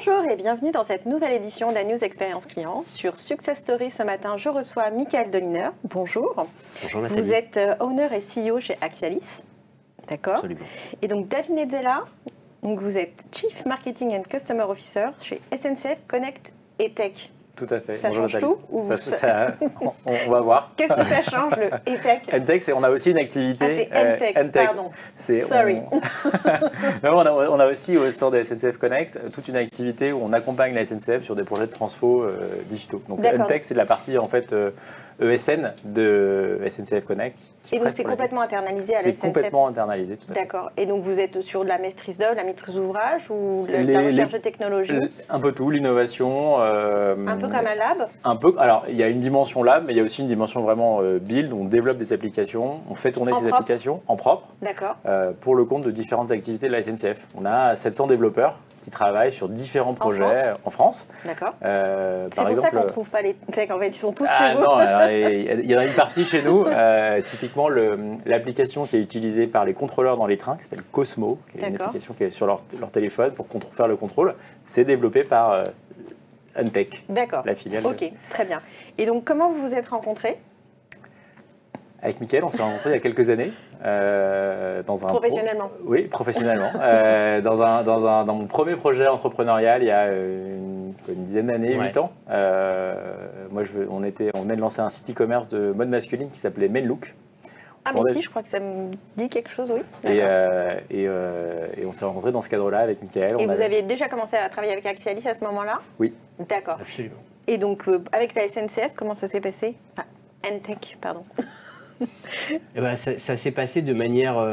Bonjour et bienvenue dans cette nouvelle édition d'Anews Expérience Client. Sur Success Story ce matin, je reçois Michael Doliner. Bonjour. Bonjour Nathalie. Vous êtes owner et CEO chez Axialis. D'accord. Absolument. Et donc David Netzela, donc vous êtes Chief Marketing and Customer Officer chez SNCF Connect et Tech. Tout à fait. Ça Bonjour change Nathalie. tout ou on va voir. Qu'est-ce que ça change le e-tech? E-tech, on a aussi une activité. Ah, c'est e-tech, pardon. Sorry. On a aussi au sein de SNCF Connect toute une activité où on accompagne la SNCF sur des projets de transfo digitaux. Donc e-tech, c'est de la partie en fait ESN de SNCF Connect. Et donc c'est complètement internalisé à la SNCF. C'est complètement internalisé. D'accord. Et donc vous êtes sur de la maîtrise d'œuvre, la maîtrise d'ouvrage ou la recherche de technologie? Un peu tout, l'innovation. Un peu comme un lab? Un peu. Alors il y a une dimension lab, mais il y a aussi une dimension vraiment build. On développe des applications, on fait tourner ces applications en propre. D'accord. Pour le compte de différentes activités de la SNCF. On a 700 développeurs qui travaillent sur différents projets en France. D'accord. C'est pour ça qu'on ne trouve pas les tech, en fait, ils sont tous chez vous. Non, il y en a une partie chez nous. Typiquement, l'application qui est utilisée par les contrôleurs dans les trains, qui s'appelle Cosmo, qui est une application qui est sur leur téléphone pour faire le contrôle, c'est développé par Untech, la filiale. Ok, très bien. Et donc, comment vous vous êtes rencontrés? Avec Michael, on s'est rencontrés il y a quelques années. Professionnellement? Oui, professionnellement. Dans mon premier projet entrepreneurial, il y a une dizaine d'années, 8 ans. Moi, on venait de lancer un site e-commerce de mode masculine qui s'appelait Menlook. Ah, mais si, je crois que ça me dit quelque chose, oui. Et on s'est rencontrés dans ce cadre-là avec Michael. Et vous aviez déjà commencé à travailler avec Axialis à ce moment-là? Oui. D'accord. Absolument. Et donc, avec la SNCF, comment ça s'est passé? Enfin, Untech, pardon. Eh ben, ça s'est passé de manière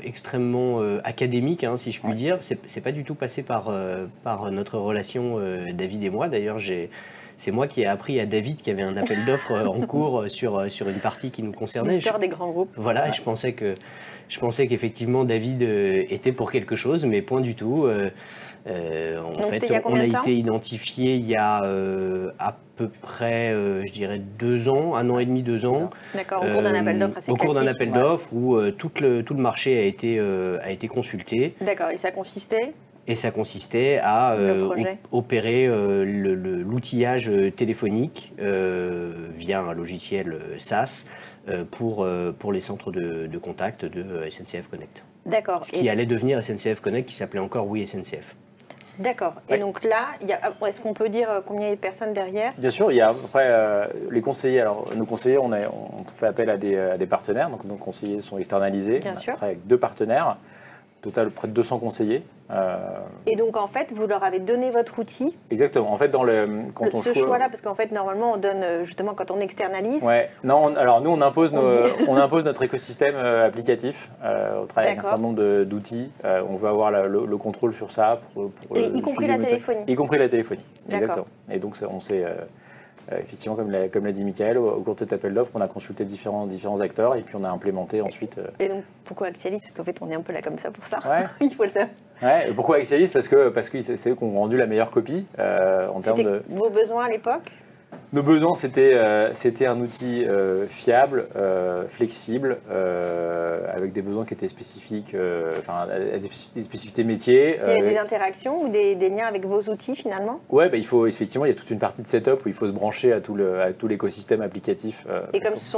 extrêmement académique, hein, si je puis dire. C'est pas du tout passé par notre relation, David et moi. D'ailleurs, c'est moi qui ai appris à David qu'il y avait un appel d'offres en cours sur une partie qui nous concernait. L'histoire des grands groupes. Voilà, je pensais qu'effectivement David était pour quelque chose, mais point du tout. En fait, on a été identifié il y a à peu près, je dirais, 2 ans, 1 an et demi, 2 ans. D'accord, au cours d'un appel d'offres assez classique. Au cours d'un appel d'offres où tout le marché a été consulté. D'accord, et ça consistait? Et ça consistait à opérer l'outillage téléphonique via un logiciel SaaS pour les centres de contact de SNCF Connect. D'accord. Ce qui allait devenir SNCF Connect, qui s'appelait encore Oui SNCF. D'accord. Et donc là, est-ce qu'on peut dire combien il y a de personnes derrière? Bien sûr, il y a à peu près les conseillers. Alors, nos conseillers, on fait appel à des partenaires. Donc, nos conseillers sont externalisés. Bien sûr. On travaille avec 2 partenaires. Total, près de 200 conseillers. Et donc, en fait, vous leur avez donné votre outil? Exactement. En fait, ce choix-là, parce qu'en fait, normalement, on donne, justement, quand on externalise... Ouais. Non, alors nous, on impose notre écosystème applicatif. On travaille avec un certain nombre d'outils. On veut avoir le contrôle sur ça. Y compris la téléphonie? Y compris la téléphonie, exactement. Et donc, on s'est... effectivement, comme l'a dit Michael, au cours de cet appel d'offres, on a consulté différents acteurs et puis on a implémenté ensuite. Et donc, pourquoi Axialis? Parce qu'en fait, on est un peu là comme ça pour ça. Ouais. Il faut le savoir. Ouais. Et pourquoi Axialis? Parce que c'est eux qui ont rendu la meilleure copie en termes de... Vos besoins à l'époque? Nos besoins, c'était un outil fiable, flexible, avec des besoins qui étaient spécifiques, des spécificités métiers. Il y avait des interactions ou des liens avec vos outils finalement? Ouais, il faut effectivement, il y a toute une partie de setup où il faut se brancher à tout l'écosystème applicatif. Et comme ce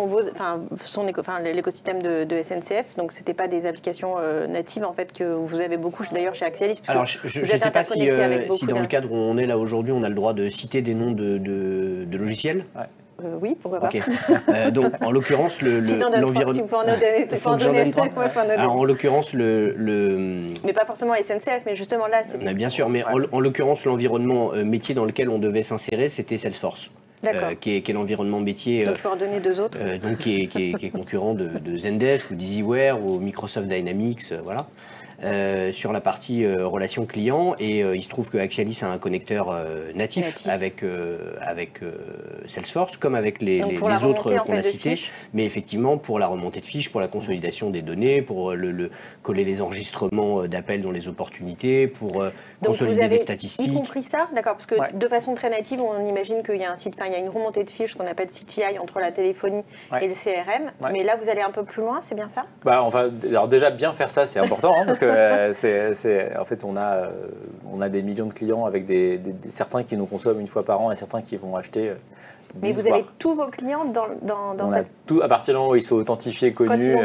sont l'écosystème de SNCF, donc c'était pas des applications natives en fait que vous avez beaucoup d'ailleurs chez Axialis. Alors je ne sais pas si dans le cadre où on est là aujourd'hui, on a le droit de citer des noms de logiciels. Ouais. Oui, pourquoi pas. Okay. Donc, en l'occurrence, l'environnement. Si vous en donner, alors, en l'occurrence, Mais pas forcément SNCF, mais justement là, c'est. Bien sûr, mais en l'occurrence, l'environnement métier dans lequel on devait s'insérer, c'était Salesforce. Qui est l'environnement métier. Donc il faut en donner 2 autres. Qui est concurrent de Zendesk ou d'EasyWare ou Microsoft Dynamics, voilà. Sur la partie relation client, et il se trouve que Axialis a un connecteur natif avec Salesforce, comme avec les autres qu'on a cités, mais effectivement pour la remontée de fiches, pour la consolidation des données, pour coller les enregistrements d'appels dans les opportunités, pour consolider des statistiques. Y compris ça, d'accord, parce que de façon très native, on imagine qu'il y a il y a une remontée de fiches qu'on appelle CTI entre la téléphonie et le CRM, mais là vous allez un peu plus loin, c'est bien ça? Alors déjà bien faire ça, c'est important, hein, parce que en fait, on a des millions de clients avec certains qui nous consomment une fois par an et certains qui vont acheter. Mais vous avez tous vos clients dans cette... Tout, à partir du moment où ils sont authentifiés, connus,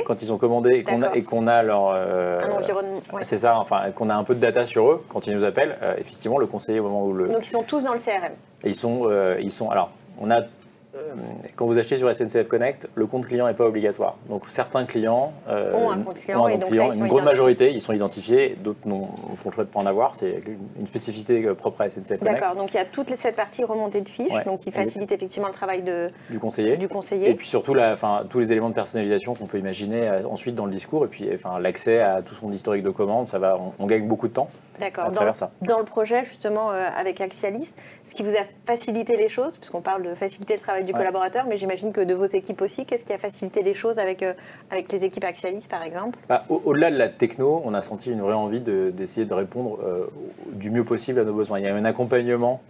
quand ils ont commandé et qu'on a leur... un environnement. Ouais. C'est ça, enfin, qu'on a un peu de data sur eux, quand ils nous appellent, effectivement, le conseiller au moment où le... Donc ils sont tous dans le CRM. Et ils sont... Alors, on a... Quand vous achetez sur SNCF Connect, le compte client n'est pas obligatoire. Donc certains clients ont un compte client, et donc là, une grande majorité, ils sont identifiés, d'autres font le choix de ne pas en avoir. C'est une spécificité propre à SNCF Connect. D'accord, donc il y a toute cette partie remontée de fiches, donc qui facilite effectivement le travail du conseiller. Et puis surtout tous les éléments de personnalisation qu'on peut imaginer ensuite dans le discours, et puis l'accès à tout son historique de commande, on gagne beaucoup de temps. D'accord. Dans le projet, justement, avec Axialis, ce qui vous a facilité les choses, puisqu'on parle de faciliter le travail du collaborateur, mais j'imagine que de vos équipes aussi, qu'est-ce qui a facilité les choses avec les équipes Axialis, par exemple? Au-delà de la techno, on a senti une vraie envie d'essayer de répondre du mieux possible à nos besoins. Il y a un accompagnement,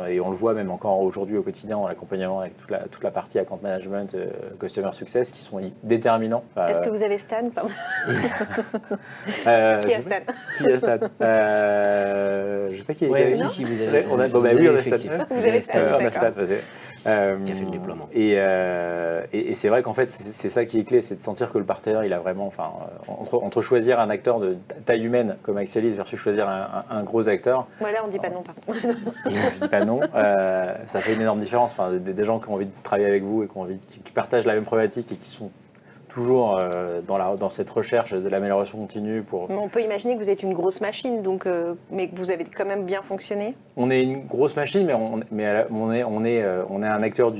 et on le voit même encore aujourd'hui au quotidien, dans l'accompagnement avec toute la partie account management, customer success, qui sont déterminants. Est-ce que vous avez Stan? Qui a Stan? Qui a Stan? Je sais pas qui est. Oui, si, vous avez. Oui, on a Stan. Vous avez Stan, on a Stan, qui a fait le déploiement. Et c'est vrai qu'en fait, c'est ça qui est clé, c'est de sentir que le partenaire, il a vraiment, entre choisir un acteur de taille humaine comme Axialis versus choisir un gros acteur. Là, on dit pas non, par contre. Je dis pas non. Ça fait une énorme différence. Enfin, des gens qui ont envie de travailler avec vous et qui partagent la même problématique et qui sont toujours dans cette recherche de l'amélioration continue. Mais on peut imaginer que vous êtes une grosse machine, mais que vous avez quand même bien fonctionné. On est une grosse machine, mais on est un acteur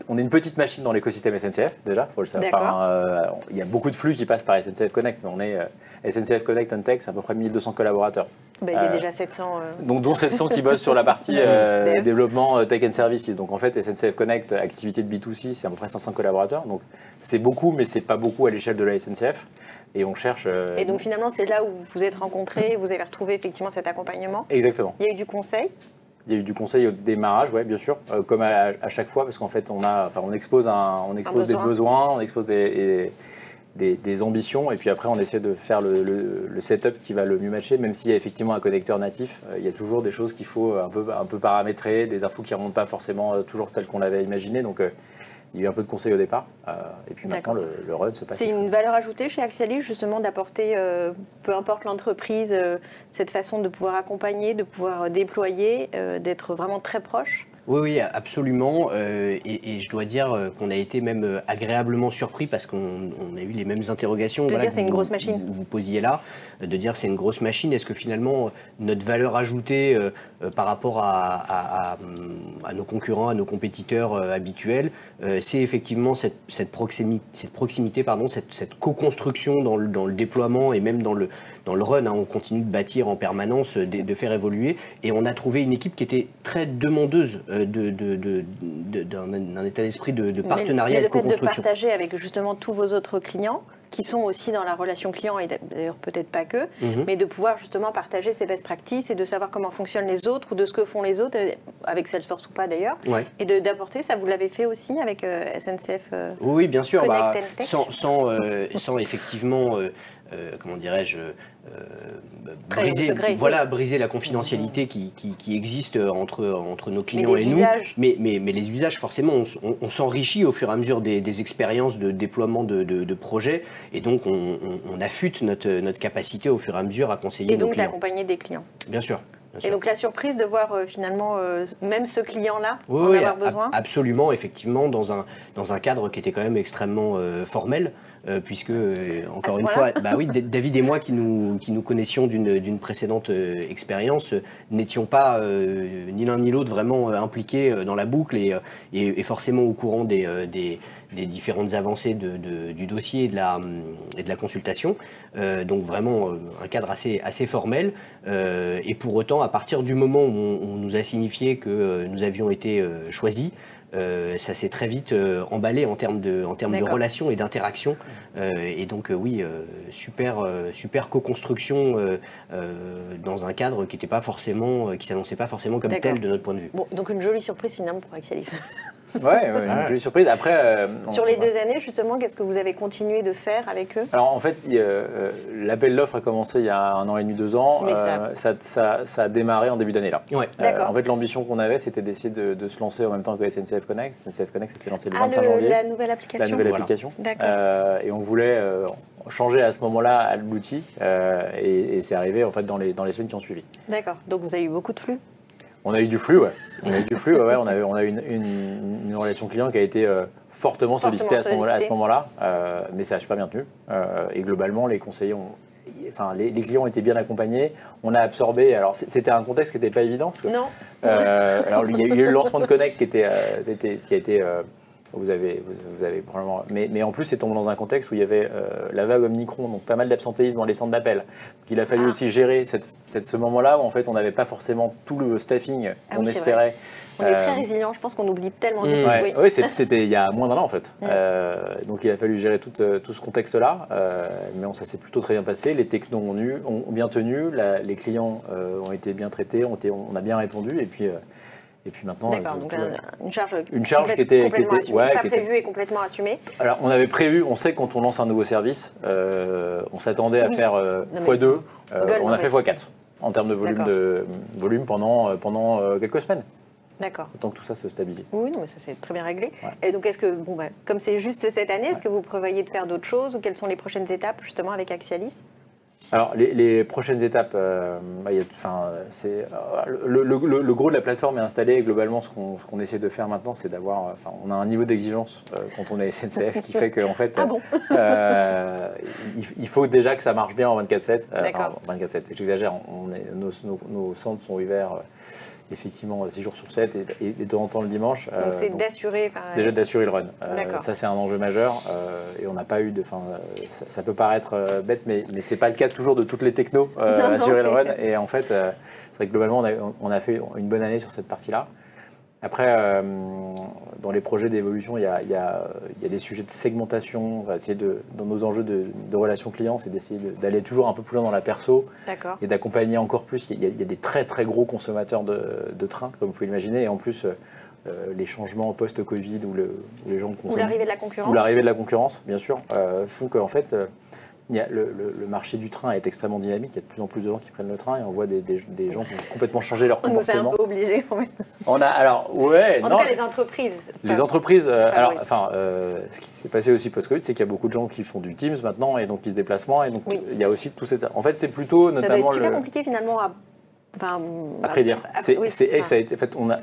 on est une petite machine dans l'écosystème SNCF, déjà, il faut le savoir. Il y a beaucoup de flux qui passent par SNCF Connect, mais on est SNCF Connect on Tech, c'est à peu près 1200 collaborateurs. Il y a déjà 700. Dont 700 qui bossent sur la partie développement Tech and Services. Donc en fait, SNCF Connect, activité de B2C, c'est à peu près 500 collaborateurs. Donc c'est beaucoup, mais c'est pas beaucoup à l'échelle de la SNCF. Et on cherche... Et donc finalement, c'est là où vous vous êtes rencontrés, vous avez retrouvé effectivement cet accompagnement. Exactement. Il y a eu du conseil. Il y a eu du conseil au démarrage, oui, bien sûr, comme à chaque fois, parce qu'en fait, on expose des besoins, on expose des ambitions, et puis après, on essaie de faire le setup qui va le mieux matcher, même s'il y a effectivement un connecteur natif, il y a toujours des choses qu'il faut un peu paramétrer, des infos qui ne remontent pas forcément toujours telles qu'on l'avait imaginé, donc il y a eu un peu de conseil au départ, et puis maintenant, le run se passe. C'est une valeur ajoutée chez Axialis, justement, d'apporter, peu importe l'entreprise, cette façon de pouvoir accompagner, de pouvoir déployer, d'être vraiment très proche? Oui, absolument. Et je dois dire qu'on a été même agréablement surpris parce qu'on a eu les mêmes interrogations. De dire c'est une grosse machine. Vous posiez là, de dire c'est une grosse machine. Est-ce que finalement notre valeur ajoutée par rapport à nos concurrents, à nos compétiteurs habituels, c'est effectivement cette proximité, cette co-construction dans le déploiement et même dans le run, on continue de bâtir en permanence, de faire évoluer. Et on a trouvé une équipe qui était très demandeuse d'un état d'esprit de partenariat et de co-construction. Le fait de partager avec justement tous vos autres clients, qui sont aussi dans la relation client, et d'ailleurs peut-être pas que, mais de pouvoir justement partager ces best practices et de savoir comment fonctionnent les autres ou de ce que font les autres, avec Salesforce ou pas d'ailleurs, et d'apporter, ça vous l'avez fait aussi avec SNCF Oui, bien sûr, sans effectivement... comment dirais-je, briser la confidentialité qui existe entre nos clients et nous. Mais les usages, forcément, on s'enrichit au fur et à mesure des expériences de déploiement de projets, et donc on affûte notre capacité au fur et à mesure à conseiller nos clients. Et donc d'accompagner des clients. Bien sûr. Et donc la surprise de voir finalement même ce client-là en avoir besoin. Absolument, effectivement, dans un cadre qui était quand même extrêmement formel. Puisque, encore une fois, David et moi qui nous connaissions d'une précédente expérience, n'étions pas ni l'un ni l'autre vraiment impliqués dans la boucle et forcément au courant des différentes avancées du dossier et de la consultation. Donc vraiment un cadre assez formel. Et pour autant, à partir du moment où on nous a signifié que nous avions été choisis, ça s'est très vite emballé en termes de relations et d'interaction. Et donc super co-construction dans un cadre qui s'annonçait pas forcément comme tel de notre point de vue. Bon, donc une jolie surprise finalement pour Axialis. une jolie surprise. Après, sur les 2 années, justement, qu'est-ce que vous avez continué de faire avec eux? Alors en fait, l'appel d'offres a commencé il y a 1 an et demi, 2 ans. Ça a démarré en début d'année là. Ouais. En fait, l'ambition qu'on avait, c'était d'essayer de se lancer en même temps que SNCF Connect. SNCF Connect, ça s'est lancé le 25 janvier. La nouvelle application. La nouvelle application. D'accord. Et on voulait changer à ce moment-là à l'outil. Et c'est arrivé en fait dans les semaines qui ont suivi. D'accord. Donc vous avez eu beaucoup de flux? On a eu du flux, ouais. On a eu une relation client qui a été fortement sollicitée à ce moment-là, mais ça a super bien tenu. Et globalement, les conseillers les clients ont été bien accompagnés. On a absorbé. Alors, c'était un contexte qui n'était pas évident. Parce que, non. Alors, il y a eu le lancement de Connect qui a été. Vous avez probablement. Mais en plus, c'est tombé dans un contexte où il y avait la vague Omicron, donc pas mal d'absentéisme dans les centres d'appel. Donc, il a fallu aussi gérer ce moment-là où en fait, on n'avait pas forcément tout le staffing qu'on espérait. On est très résilients, je pense qu'on oublie tellement de choses. Oui, c'était il y a moins d'1 an en fait. Donc il a fallu gérer tout ce contexte-là, mais ça s'est plutôt très bien passé. Les technos ont bien tenu, les clients ont été bien traités, on a bien répondu, et puis maintenant. D'accord, donc une charge qui était prévue et complètement assumée. Alors on avait prévu, on sait que quand on lance un nouveau service, on s'attendait à faire x2, on a fait x4 en termes de volume pendant quelques semaines. D'accord. Tant que tout ça se stabilise. Oui, mais ça c'est très bien réglé. Ouais. Et donc est-ce que, comme c'est juste cette année, est-ce que vous prévoyez de faire d'autres choses ou quelles sont les prochaines étapes justement avec Axialis? Alors les prochaines étapes, le gros de la plateforme est installé. Et globalement, ce qu'on essaie de faire maintenant, c'est d'avoir, on a un niveau d'exigence quand on est SNCF qui fait qu'en fait, il faut déjà que ça marche bien en 24/7. D'accord. 24/7, j'exagère. Nos centres sont ouverts. Effectivement 6 jours sur 7 et de temps en temps le dimanche. Donc c'est d'assurer... Déjà d'assurer le run. Ça c'est un enjeu majeur et on n'a pas eu de... Ça peut paraître bête, mais c'est pas le cas toujours de toutes les technos, assurer le run. Et en fait, c'est vrai que globalement on a fait une bonne année sur cette partie-là. Après, dans les projets d'évolution, il y a des sujets de segmentation. On va essayer dans nos enjeux de relations clients, c'est d'essayer d'aller toujours un peu plus loin dans la perso et d'accompagner encore plus. Il y a des très très gros consommateurs de trains, comme vous pouvez l'imaginer, et en plus les changements post-Covid où les gens consomment. Ou l'arrivée de la concurrence. Ou l'arrivée de la concurrence, bien sûr, font qu'en fait. Le marché du train est extrêmement dynamique, il y a de plus en plus de gens qui prennent le train et on voit des gens qui ont complètement changé leur comportement. On nous a un peu obligés quand même. On a, alors, ouais, en tout cas, les entreprises. Les entreprises, ce qui s'est passé aussi post-Covid, c'est qu'il y a beaucoup de gens qui font du Teams maintenant et donc qui se déplacent moins et donc il y a aussi tout ça. En fait, c'est plutôt notamment. Ça doit être super compliqué finalement à prédire. On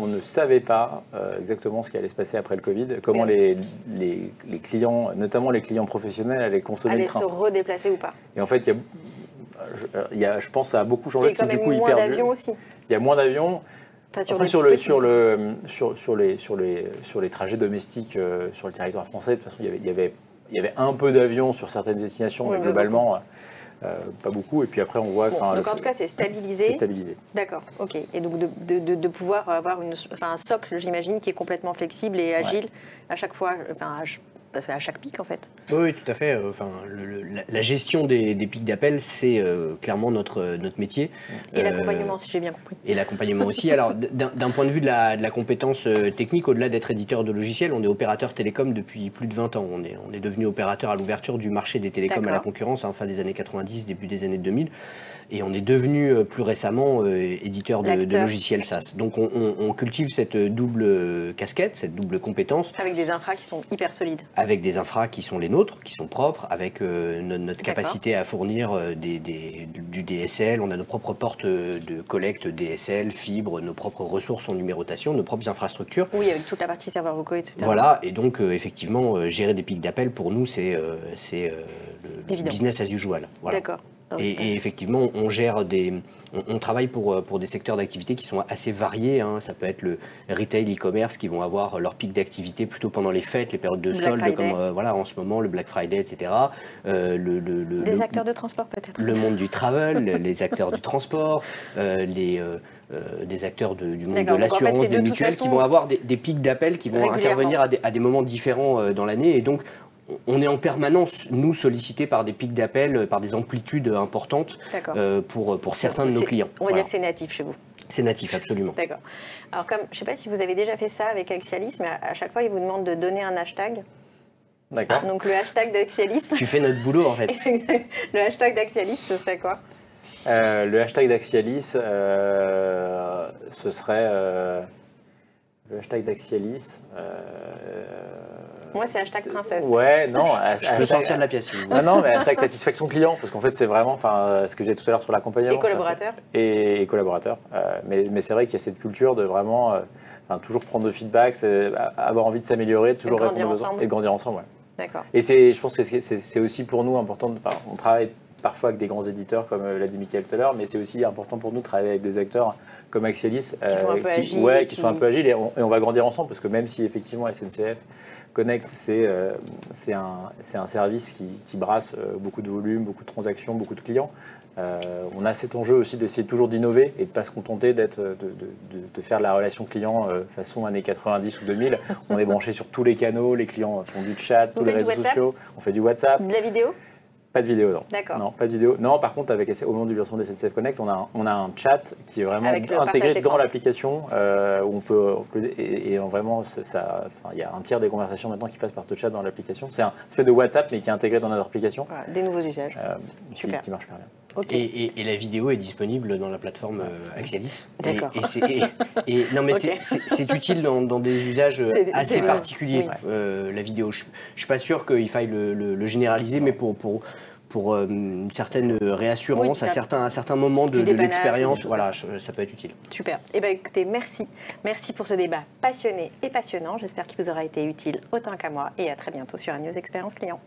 ne savait pas exactement ce qui allait se passer après le Covid, comment les clients, notamment les clients professionnels, allaient consommer le train. Allaient se redéplacer ou pas. Et en fait, je pense que ça a beaucoup changé. C'est quand même moins d'avions aussi. Il y a moins d'avions. Après, sur les trajets domestiques sur le territoire français, de toute façon, il y avait un peu d'avions sur certaines destinations, mais globalement. Pas beaucoup, et puis après on voit... donc en tout cas c'est stabilisé. C'est stabilisé. D'accord, ok. Et donc de pouvoir avoir un socle, j'imagine, qui est complètement flexible et agile à chaque fois, parce qu'à chaque pic en fait. Oui, tout à fait. La gestion des pics d'appel, c'est clairement notre métier. Et l'accompagnement, si j'ai bien compris. Et l'accompagnement aussi. Alors, d'un point de vue de la compétence technique, au-delà d'être éditeur de logiciels, on est opérateur télécom depuis plus de 20 ans. On est devenu opérateur à l'ouverture du marché des télécoms à la concurrence, fin des années 90, début des années 2000. Et on est devenu plus récemment éditeur de logiciels SaaS. Donc on cultive cette double casquette, cette double compétence. Avec des infras qui sont hyper solides. Avec des infras qui sont les nôtres, qui sont propres, avec notre capacité à fournir du DSL. On a nos propres portes de collecte DSL, fibre, nos propres ressources en numérotation, nos propres infrastructures. Oui, avec toute la partie savoir vocaux, etc. Voilà, et donc effectivement, gérer des pics d'appel, pour nous, c'est le business as usual. Voilà. D'accord. Et effectivement, on travaille pour des secteurs d'activité qui sont assez variés. Hein. Ça peut être le retail, e-commerce, qui vont avoir leur pic d'activité plutôt pendant les fêtes, les périodes de soldes, comme en ce moment, le Black Friday, etc. Des acteurs de transport peut-être. Le monde du travel, les acteurs du transport, des acteurs du monde de l'assurance, des mutuelles, qui vont avoir des pics d'appel qui vont intervenir à des moments différents dans l'année. Et donc, on est en permanence, nous, sollicités par des pics d'appel, par des amplitudes importantes pour certains de nos clients. On va dire que c'est natif chez vous. C'est natif, absolument. D'accord. Alors, je ne sais pas si vous avez déjà fait ça avec Axialis, mais à chaque fois, ils vous demandent de donner un hashtag. D'accord. Donc, le hashtag d'Axialis. Tu fais notre boulot, en fait. Le hashtag d'Axialis, ce serait quoi? Le hashtag d'Axialis, ce serait... le hashtag d'Axialis... Moi, c'est hashtag princesse. Ouais, non. Je peux sortir de la pièce. Non, mais hashtag satisfaction client, parce qu'en fait, c'est vraiment ce que j'ai tout à l'heure sur l'accompagnement. Et collaborateurs. Et collaborateurs. Mais c'est vrai qu'il y a cette culture de vraiment toujours prendre de feedback, avoir envie de s'améliorer, toujours répondre aux besoins et grandir ensemble. Ouais. D'accord. Et je pense que c'est aussi pour nous important, on travaille parfois avec des grands éditeurs, comme l'a dit Mickaël tout à l'heure, mais c'est aussi important pour nous de travailler avec des acteurs comme Axialis, qui sont un peu agiles, et on va grandir ensemble, parce que même si effectivement SNCF Connect, c'est un service qui brasse beaucoup de volume, beaucoup de transactions, beaucoup de clients. On a cet enjeu aussi d'essayer toujours d'innover et de ne pas se contenter de faire de la relation client façon années 90 ou 2000. On est branché sur tous les canaux, les clients font du chat, tous les réseaux sociaux, on fait du WhatsApp. De la vidéo? Pas de vidéo, non. D'accord. Non, pas de vidéo. Non, par contre, au moment du lancement de SNCF Connect, on a un chat qui est vraiment intégré dans l'application, où on peut et vraiment, il y a un tiers des conversations maintenant qui passent par ce chat dans l'application. C'est un espèce de WhatsApp, mais qui est intégré dans notre application. Voilà, des nouveaux usages. Super. Qui marche bien. Okay. Et la vidéo est disponible dans la plateforme Axialis. D'accord. Non, mais c'est utile dans des usages assez particuliers, la vidéo. Je ne suis pas sûr qu'il faille le généraliser, mais pour une certaine réassurance à certains moments de l'expérience, voilà, ça peut être utile. Super. Eh bien, écoutez, merci. Merci pour ce débat passionné et passionnant. J'espère qu'il vous aura été utile autant qu'à moi. Et à très bientôt sur un News Expérience Client.